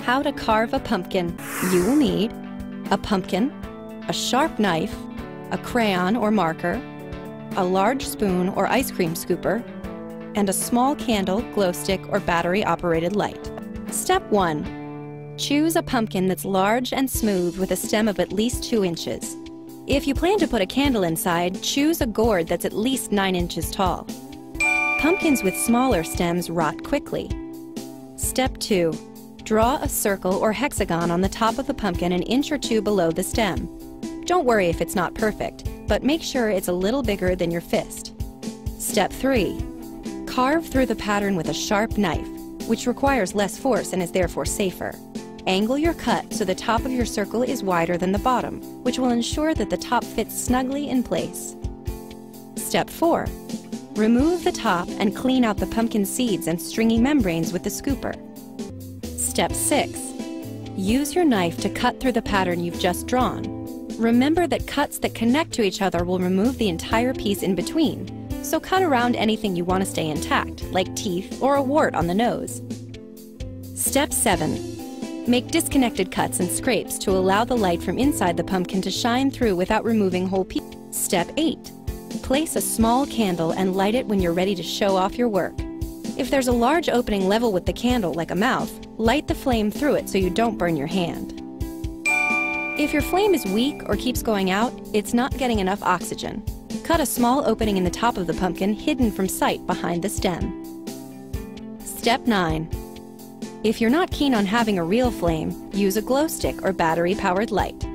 how to carve a pumpkin. You will need a pumpkin, a sharp knife, a crayon or marker, a large spoon or ice cream scooper, and a small candle, glow stick, or battery-operated light. Step 1. Choose a pumpkin that's large and smooth with a stem of at least 2 inches. If you plan to put a candle inside, choose a gourd that's at least 9 inches tall. Pumpkins with smaller stems rot quickly. Step 2. Draw a circle or hexagon on the top of the pumpkin an inch or 2 below the stem. Don't worry if it's not perfect, but make sure it's a little bigger than your fist. Step 3. Carve through the pattern with a sharp knife, which requires less force and is therefore safer. Angle your cut so the top of your circle is wider than the bottom, which will ensure that the top fits snugly in place. Step 4. Remove the top and clean out the pumpkin seeds and stringy membranes with the scooper. Step 6. Use your knife to cut through the pattern you've just drawn. Remember that cuts that connect to each other will remove the entire piece in between, so cut around anything you want to stay intact, like teeth or a wart on the nose. Step 7. Make disconnected cuts and scrapes to allow the light from inside the pumpkin to shine through without removing whole pieces. Step 8. Place a small candle and light it when you're ready to show off your work. If there's a large opening level with the candle, like a mouth, light the flame through it so you don't burn your hand. If your flame is weak or keeps going out, it's not getting enough oxygen. Cut a small opening in the top of the pumpkin hidden from sight behind the stem. Step 9. If you're not keen on having a real flame, use a glow stick or battery-powered light.